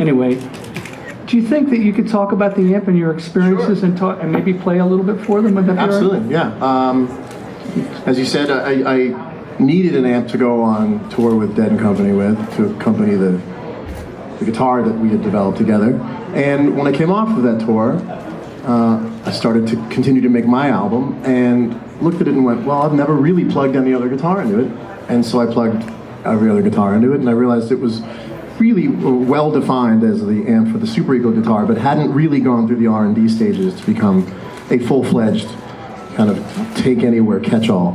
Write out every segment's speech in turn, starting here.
anyway, do you think that you could talk about the amp and your experiences and talk and maybe play a little bit for them? Would that be Absolutely, right? yeah. As you said, I needed an amp to go on tour with Dead & Company with, to accompany the guitar that we had developed together. And when I came off of that tour, I started to continue to make my album and looked at it and went, well, I've never really plugged any other guitar into it. And so I plugged every other guitar into it, and I realized it was really well defined as the amp for the Super Eagle guitar, but hadn't really gone through the R&D stages to become a full-fledged kind of take-anywhere, catch-all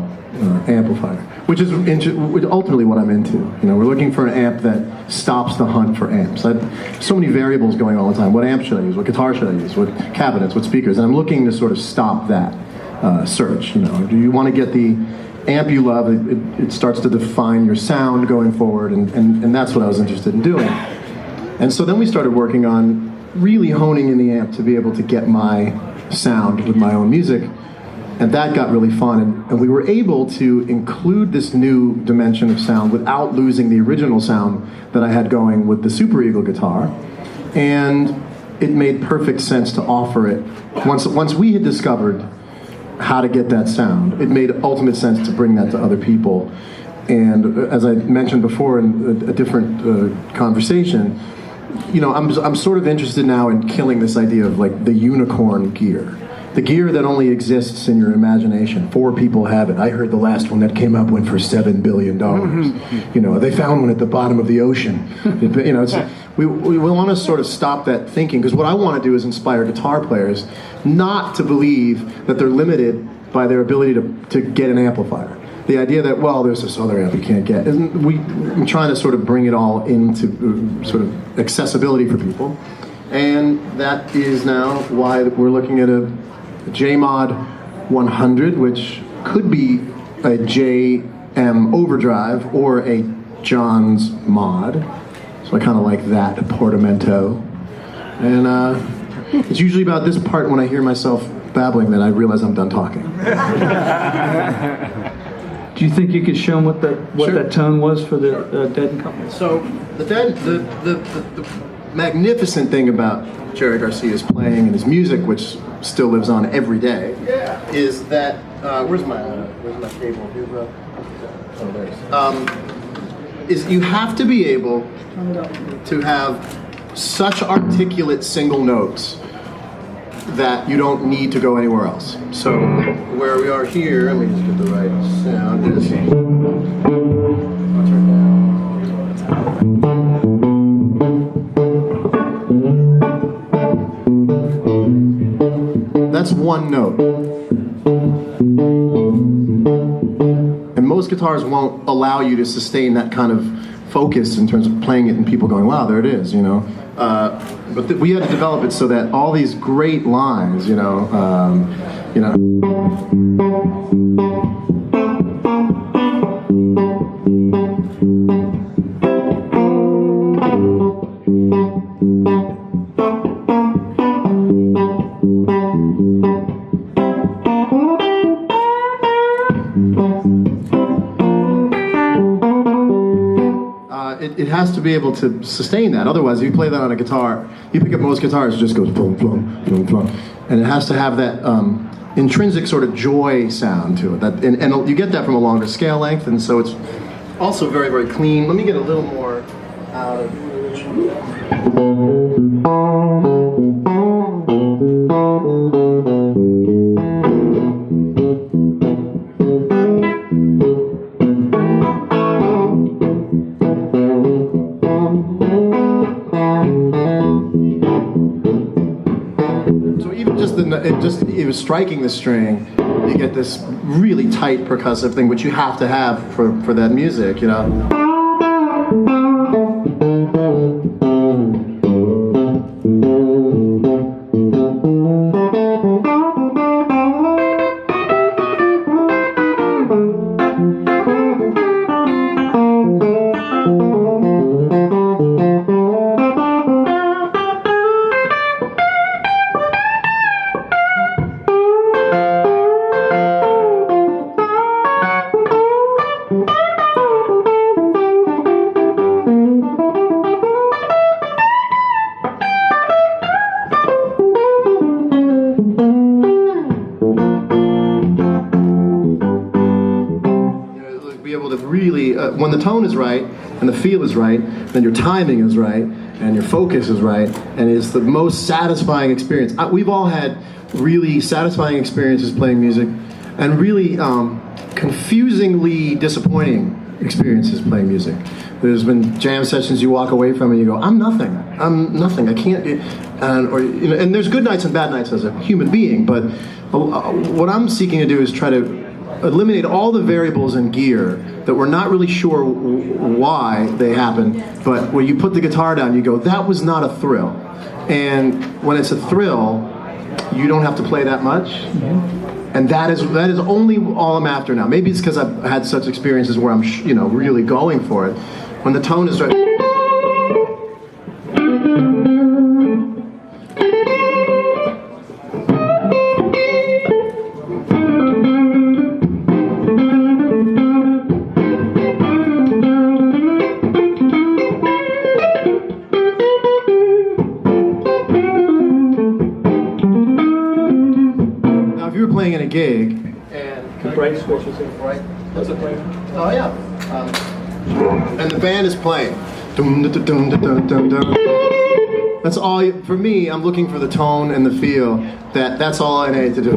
amplifier, which is ultimately what I'm into. You know, we're looking for an amp that stops the hunt for amps. So many variables going all the time. What amp should I use? What guitar should I use? What cabinets? What speakers? And I'm looking to sort of stop that search. You know, do you want to get the amp you love? It starts to define your sound going forward, and that's what I was interested in doing. And so then we started working on really honing in the amp to be able to get my sound with my own music. And that got really fun, and we were able to include this new dimension of sound without losing the original sound that I had going with the Super Eagle guitar. And it made perfect sense to offer it. Once we had discovered how to get that sound, it made ultimate sense to bring that to other people. And as I mentioned before in a different conversation, you know, I'm sort of interested now in killing this idea of like the unicorn gear. The gear that only exists in your imagination. 4 people have it. I heard the last one that came up went for $7 billion. You know, they found one at the bottom of the ocean. You know, we want to sort of stop that thinking, because what I want to do is inspire guitar players not to believe that they're limited by their ability to get an amplifier. The idea that, well, there's this other amp you can't get. I'm trying to sort of bring it all into sort of accessibility for people. And that is now why we're looking at a JMod 100, which could be a JM Overdrive or a John's Mod. So I kind of like that portamento. And it's usually about this part when I hear myself babbling that I realize I'm done talking. Do you think you could show them what Sure. that tone was for the Dead & Company? So the magnificent thing about Jerry Garcia's playing and his music, which still lives on every day, is that where's my cable? Oh, there's. Is you have to be able to have such articulate single notes that you don't need to go anywhere else. So where we are here, let me just get the right sound. I'll turn down. That's one note. And most guitars won't allow you to sustain that kind of focus in terms of playing it and people going, wow, there it is, you know. But we had to develop it so that all these great lines, you know. It has to be able to sustain that. Otherwise, if you play that on a guitar, you pick up most guitars, it just goes boom, boom, boom, boom. And it has to have that intrinsic sort of joy sound to it. And you get that from a longer scale length, and so it's also very, very clean. Let me get a little more out of it. It was striking the string, you get this really tight percussive thing, which you have to have for that music, you know. But when the tone is right, and the feel is right, then your timing is right, and your focus is right, and it's the most satisfying experience. We've all had really satisfying experiences playing music, and really confusingly disappointing experiences playing music. There's been jam sessions you walk away from and you go, I'm nothing, I can't, and there's good nights and bad nights as a human being, but what I'm seeking to do is try to eliminate all the variables in gear that we're not really sure why they happen, but when you put the guitar down, you go, that was not a thrill. And when it's a thrill, you don't have to play that much. And that is only all I'm after now. Maybe it's because I've had such experiences where I'm really going for it. When the tone is right. Playing in a gig, and The bright switches in. right? What's it playing? Oh yeah. And the band is playing. Dum, dum, dum, dum, dum, dum. That's all. For me, I'm looking for the tone and the feel. That's all I need to do.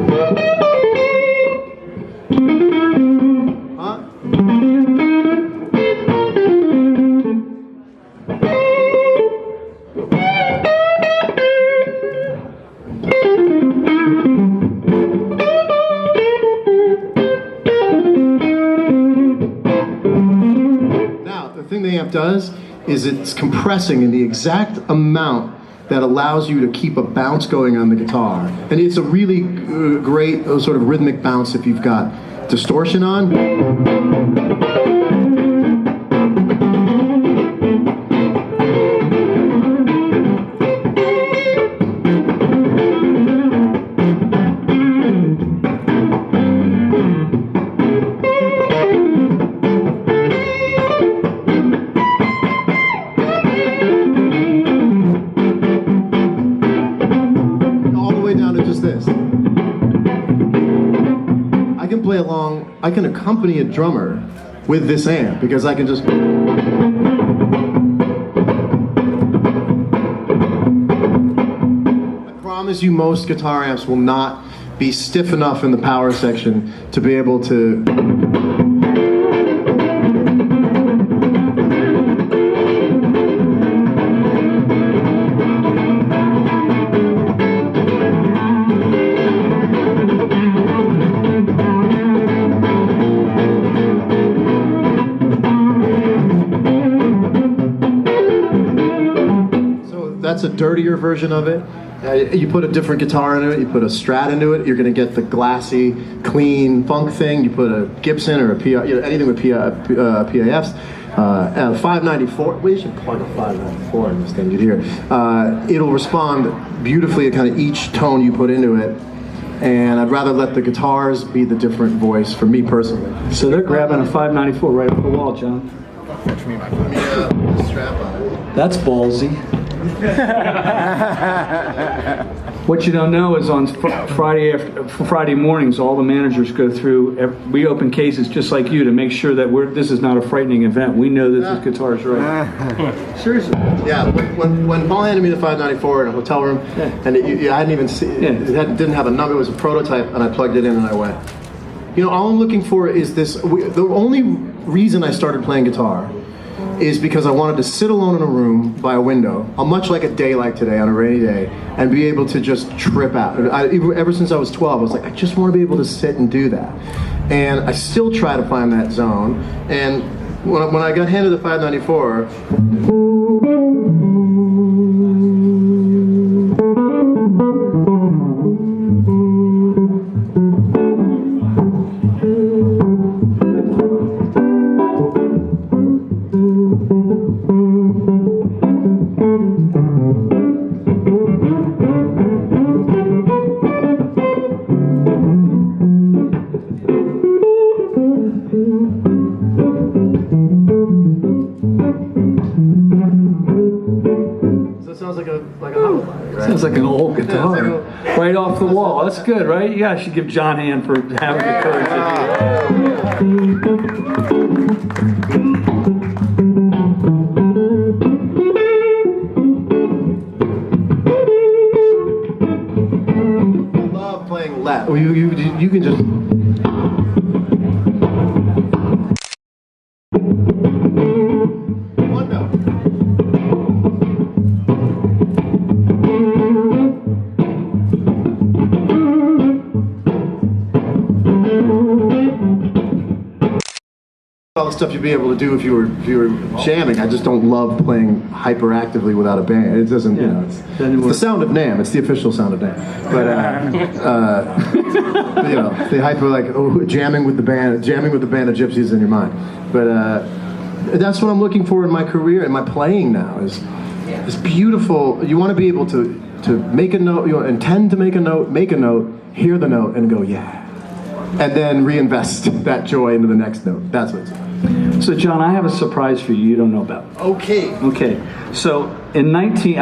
Huh? The thing the amp does is it's compressing in the exact amount that allows you to keep a bounce going on the guitar. And it's a really great sort of rhythmic bounce if you've got distortion on. I can accompany a drummer with this amp because I can just. I promise you, most guitar amps will not be stiff enough in the power section to be able to. That's a dirtier version of it. You put a different guitar into it, you put a Strat into it, you're going to get the glassy, clean funk thing. You put a Gibson or a anything with PAFs. 594, we should plug a 594 in this thing, you'd hear. It'll respond beautifully at kind of each tone you put into it. And I'd rather let the guitars be the different voice for me personally. So they're grabbing a 594 right off the wall, John. Let me put the strap on it. That's ballsy. What you don't know is on Friday mornings, all the managers go through. We open cases just like you to make sure that this is not a frightening event. We know that this guitar's right. Seriously. Yeah. When Paul handed me the 594 in a hotel room, and I hadn't even seen it, didn't have a number. It was a prototype, and I plugged it in and I went. All I'm looking for is this. The only reason I started playing guitar is because I wanted to sit alone in a room by a window, much like a day like today on a rainy day, and be able to just trip out. Ever since I was 12, I was like, I just want to be able to sit and do that. And I still try to find that zone. And when I got handed the 594, Sounds like an old guitar, right off the wall. That's good, right? Yeah, I should give John a hand for having the courage to do that. Well, you can just. One note. All the stuff you'd be able to do if you were jamming. I just don't love playing hyperactively without a band. It doesn't, you know, it's the sound of NAMM. It's the official sound of NAMM. But you know, the hyper jamming with the band of gypsies in your mind. But that's what I'm looking for in my career and my playing now is this beautiful. You want to be able to make a note. You intend to make a note, hear the note, and go yeah. And then reinvest that joy into the next note. That's what it's about. So, John, I have a surprise for you don't know about. Okay. Okay. So, I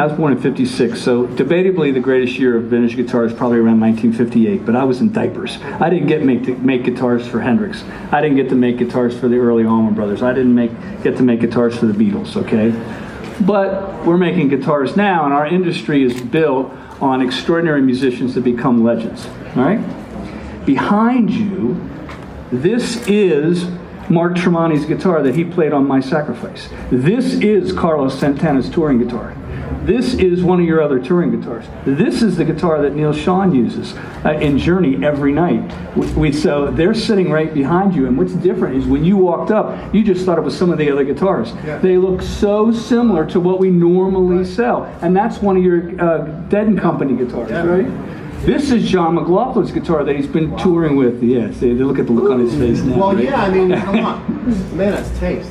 was born in 56, so debatably the greatest year of vintage guitar is probably around 1958, but I was in diapers. I didn't get to make guitars for Hendrix. I didn't get to make guitars for the early Allman Brothers. I didn't get to make guitars for the Beatles, okay? But we're making guitars now, and our industry is built on extraordinary musicians that become legends, all right? Behind you, this is Mark Tremonti's guitar that he played on My Sacrifice. This is Carlos Santana's touring guitar. This is one of your other touring guitars. This is the guitar that Neil Schon uses in Journey every night. So they're sitting right behind you, and what's different is when you walked up, you just thought it was some of the other guitars. Yeah. They look so similar to what we normally sell, and that's one of your Dead & Company guitars, right? This is John McLaughlin's guitar that he's been touring with. Yeah, see, look at the look on his face now. Well, right? yeah, I mean, come on. Man, that's taste.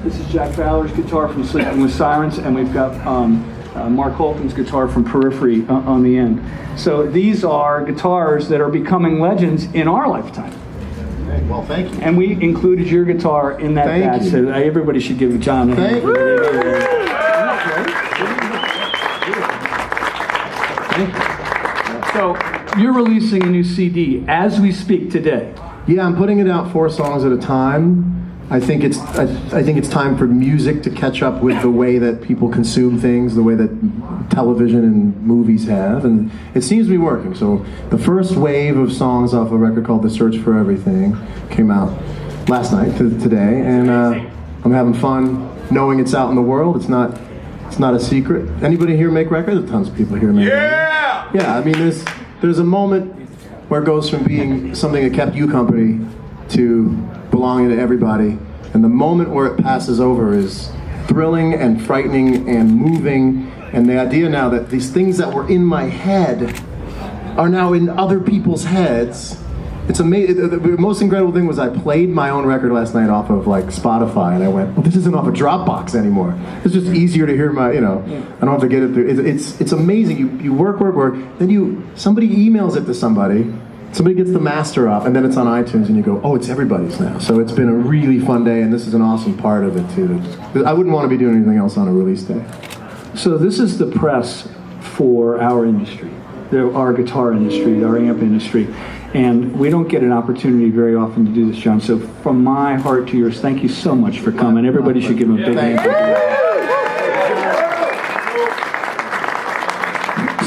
This is Jack Fowler's guitar from Sleeping with Sirens, and we've got Mark Holton's guitar from Periphery on the end. So these are guitars that are becoming legends in our lifetime. Well, thank you. And we included your guitar in that batch, so everybody should give John a hand. Thank you. So, you're releasing a new CD as we speak today. Yeah, I'm putting it out 4 songs at a time. I think it's time for music to catch up with the way that people consume things, the way that television and movies have, and it seems to be working. So the first wave of songs off a record called The Search for Everything came out last night to today, and I'm having fun knowing it's out in the world. It's not a secret. Anybody here make records? Tons of people here make records. Yeah, I mean, there's a moment where it goes from being something that kept you company to belonging to everybody, and the moment where it passes over is thrilling and frightening and moving, and the idea now that these things that were in my head are now in other people's heads. It's amazing. The most incredible thing was I played my own record last night off of Spotify, and I went, well, this isn't off a Dropbox anymore. It's just easier to hear my, I don't have to get it through. It's amazing. You work, then somebody emails it to somebody gets the master off, and then it's on iTunes, and you go, oh, it's everybody's now. So it's been a really fun day, and this is an awesome part of it too. I wouldn't want to be doing anything else on a release day. So this is the press for our industry, our guitar industry, our amp industry. And we don't get an opportunity very often to do this, John. So from my heart to yours, thank you so much for coming. Everybody should give him a big hand.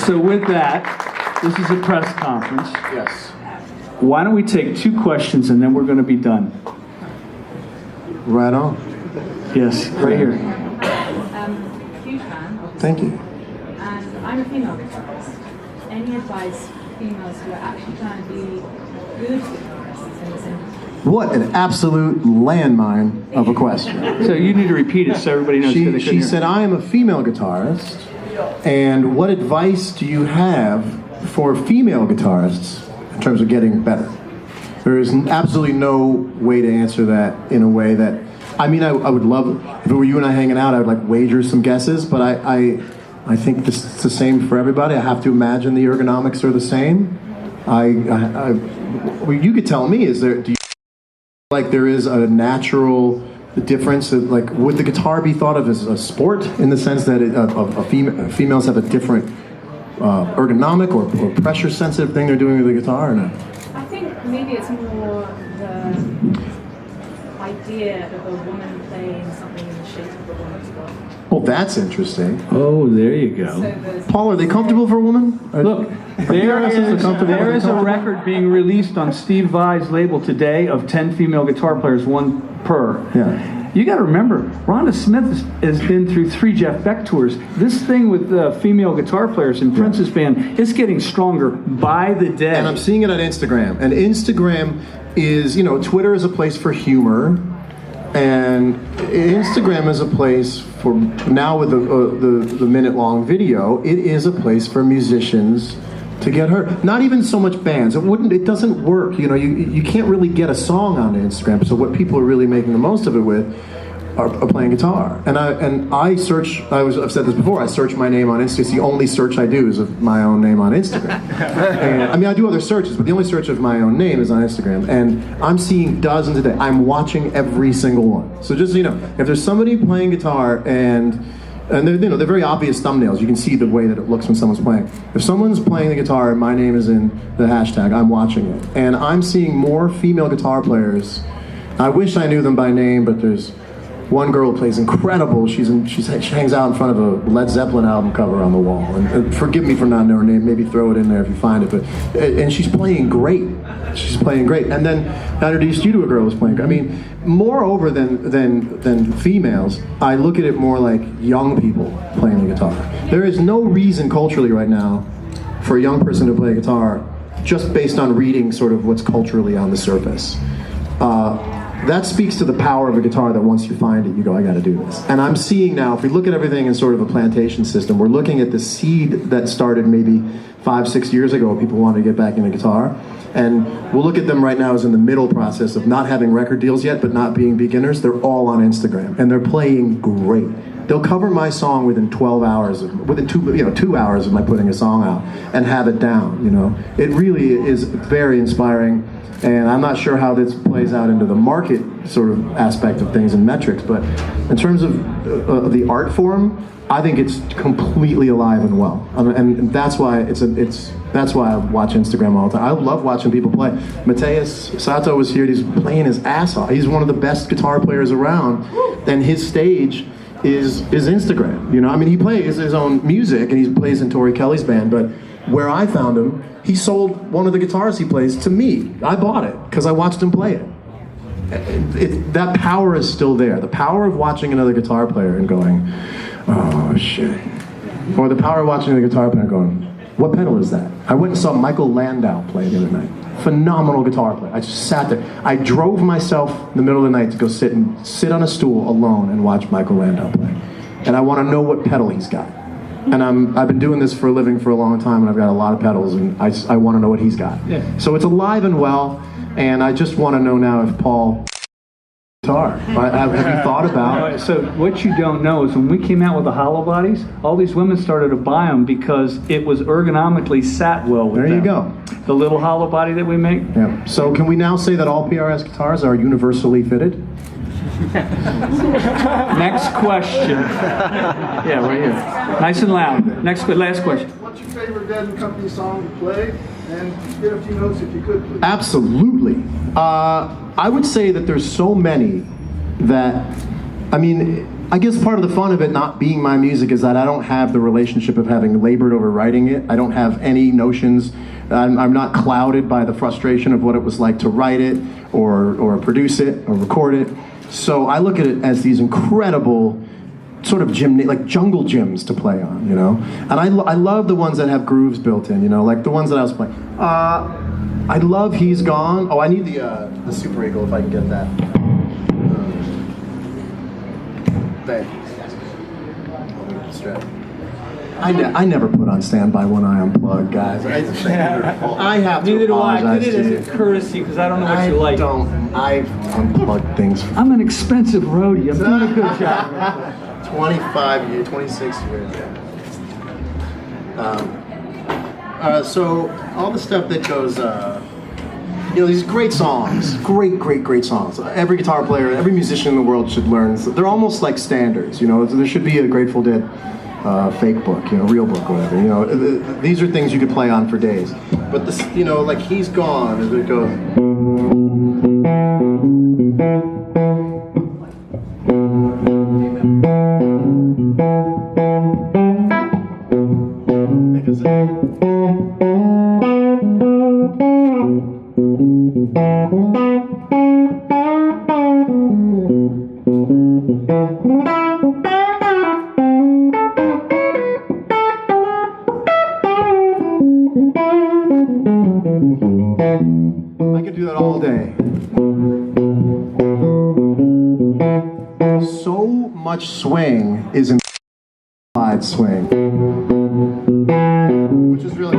So with that, this is a press conference. Yes. Why don't we take 2 questions and then we're going to be done. Right on. Yes, right here. Huge fan. Thank you. And I'm a female guitarist. Any advice for females who are actually trying to be good guitarists in this industry? What an absolute landmine of a question. So you need to repeat it so everybody knows. She said, I am a female guitarist, and what advice do you have for female guitarists in terms of getting better? There is absolutely no way to answer that in a way that, I mean, I would love, if it were you and I hanging out, I would wager some guesses, but I think this is the same for everybody. I have to imagine the ergonomics are the same. Well, you could tell me, do you feel like there is a natural difference? Would the guitar be thought of as a sport in the sense that females have a different ergonomic or pressure sensitive thing they're doing with the guitar, or no? I think maybe it's more the idea of a woman playing something in the shape of a woman's body. Well, that's interesting. Oh, there you go. Paul, are they comfortable for a woman? Look, there is a record being released on Steve Vai's label today of 10 female guitar players, one per. Yeah. You got to remember, Rhonda Smith has been through 3 Jeff Beck tours. This thing with female guitar players in Prince's band, it's getting stronger by the day. And I'm seeing it on Instagram. And Instagram is, you know, Twitter is a place for humor. And Instagram is a place for, now with the minute-long video, it is a place for musicians to get heard. Not even so much bands. It doesn't work. You know, you can't really get a song on Instagram. So what people are really making the most of it with are playing guitar. And I search. I've said this before. I search my name on Instagram. It's the only search I do is of my own name on Instagram. And, I mean, I do other searches, but the only search of my own name is on Instagram. And I'm seeing dozens a day. I'm watching every single one. So just so you know, if there's somebody playing guitar and they're, you know, they're very obvious thumbnails. You can see the way that it looks when someone's playing. If someone's playing the guitar and my name is in the hashtag, I'm watching it. And I'm seeing more female guitar players. I wish I knew them by name, but there's one girl who plays incredible. She hangs out in front of a Led Zeppelin album cover on the wall. And forgive me for not knowing her name. Maybe throw it in there if you find it. But and she's playing great. She's playing great. And then I introduced you to a girl who's playing great. I mean, moreover than females, I look at it more like young people playing the guitar. There is no reason culturally right now for a young person to play guitar just based on reading sort of what's culturally on the surface. That speaks to the power of a guitar that once you find it, you go, I gotta do this. And I'm seeing now, if we look at everything in sort of a plantation system, we're looking at the seed that started maybe 5-6 years ago when people wanted to get back into guitar. And we'll look at them right now as in the middle process of not having record deals yet, but not being beginners. They're all on Instagram, and they're playing great. They'll cover my song within 12 hours, within 2 hours of my putting a song out, and have it down, you know. It really is very inspiring. And I'm not sure how this plays out into the market sort of aspect of things and metrics, but in terms of the art form, I think it's completely alive and well, and that's why that's why I watch Instagram all the time. I love watching people play. Mateus Sato was here; he's playing his ass off. He's one of the best guitar players around, and his stage is Instagram. You know, I mean, he plays his own music and he plays in Tori Kelly's band, but where I found him, he sold one of the guitars he plays to me. I bought it because I watched him play it. That power is still there. The power of watching another guitar player and going, oh shit. Or the power of watching a guitar player and going, what pedal is that? I went and saw Michael Landau play the other night. Phenomenal guitar player. I just sat there. I drove myself in the middle of the night to go sit on a stool alone and watch Michael Landau play. And I want to know what pedal he's got. And I've been doing this for a living for a long time, and I've got a lot of pedals, and I want to know what he's got. Yeah. So it's alive and well, and I just want to know now if Paul guitar. Have you thought about? So what you don't know is when we came out with the hollow bodies, all these women started to buy them because it was ergonomically sat well with them. There you go. The little hollow body that we make. Yeah. So can we now say that all PRS guitars are universally fitted? Next question. Yeah, right here. Nice and loud. Last question. What's your favorite Dead & Company song to play? And get a few notes if you could, please. Absolutely. I would say that there's so many that, I mean, I guess part of the fun of it not being my music is that I don't have the relationship of having labored over writing it. I don't have any notions. I'm not clouded by the frustration of what it was like to write it or produce it or record it. So I look at it as these incredible sort of like jungle gyms to play on, you know? And I love the ones that have grooves built in, you know, like the ones that I was playing. I love He's Gone. Oh, I need the Super Eagle if I can get that. I never put on Standby when I unplug, guys. I have to Neither do I. apologize Did to it you. as a courtcy because I don't know what you like. I unplug things. I'm an expensive roadie. I'm doing a good job. 25 years, 26 years. So all the stuff that goes, you know, these great songs, great songs. Every guitar player, every musician in the world should learn. They're almost like standards, you know. There should be a Grateful Dead fake book, you know, real book, whatever. You know, these are things you could play on for days. But this, you know, like He's Gone, as it goes. I could do that all day. So much swing is implied swing, which is really.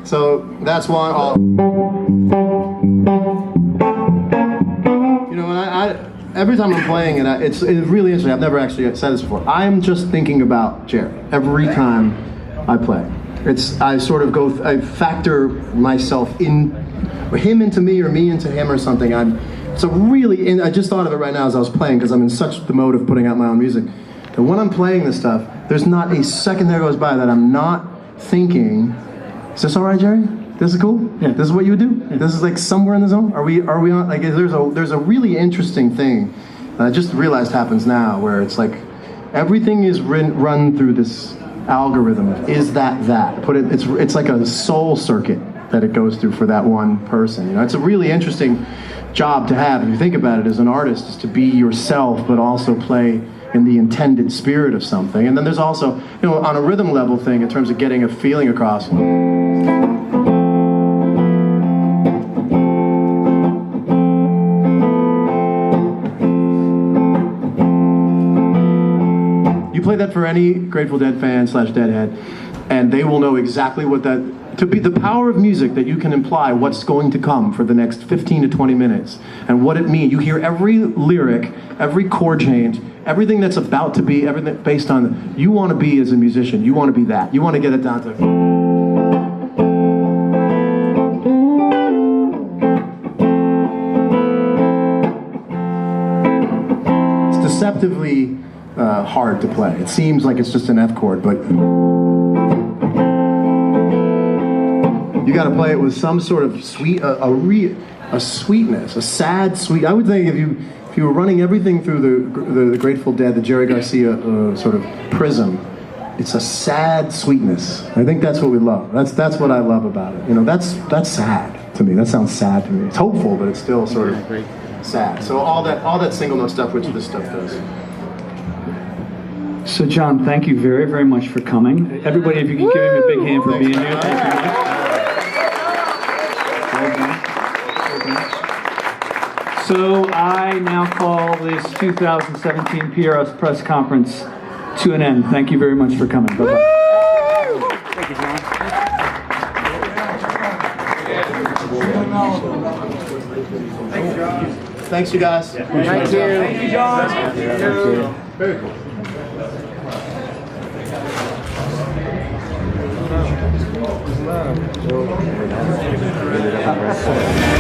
So that's one. You know, and I every time I'm playing it, it's really interesting. I've never actually said this before. I'm just thinking about Jerry every time I play. I sort of I factor myself in, or him into me, or me into him, or something. I just thought of it right now as I was playing, because I'm in such the mode of putting out my own music. And when I'm playing this stuff, there's not a second that goes by that I'm not thinking, is this all right, Jerry? This is cool? Yeah. This is what you would do? Yeah. This is like somewhere in the zone? Are we on, like, there's a really interesting thing that I just realized happens now, where it's like, everything is run through this algorithm. Is that? It's like a soul circuit that it goes through for that one person. You know, it's a really interesting job to have, if you think about it, as an artist, is to be yourself, but also play in the intended spirit of something. And then there's also, you know, on a rhythm level thing, in terms of getting a feeling across. You play that for any Grateful Dead fan / Deadhead, and they will know exactly what to be the power of music, that you can imply what's going to come for the next 15 to 20 minutes and what it means. You hear every lyric, every chord change, everything that's about to be, everything based on, you want to be as a musician, you want to be that. You want to get it down to. It's deceptively hard to play. It seems like it's just an F chord, but you got to play it with some sort of a sweetness, a sad sweet. I would think if you were running everything through the Grateful Dead, the Jerry Garcia sort of prism, it's a sad sweetness. I think that's what we love. That's what I love about it. You know, that's sad to me. That sounds sad to me. It's hopeful, but it's still sort of sad. So all that single note stuff, which this stuff does. So John, thank you very, very much for coming. Everybody, if you can give him a big hand for being here. Thank you much. So I now call this 2017 PRS press conference to an end. Thank you very much for coming. Bye-bye. Thank you, John. Thanks, you guys. Thank you. Thank you, John. Thank you. Very cool. Wow.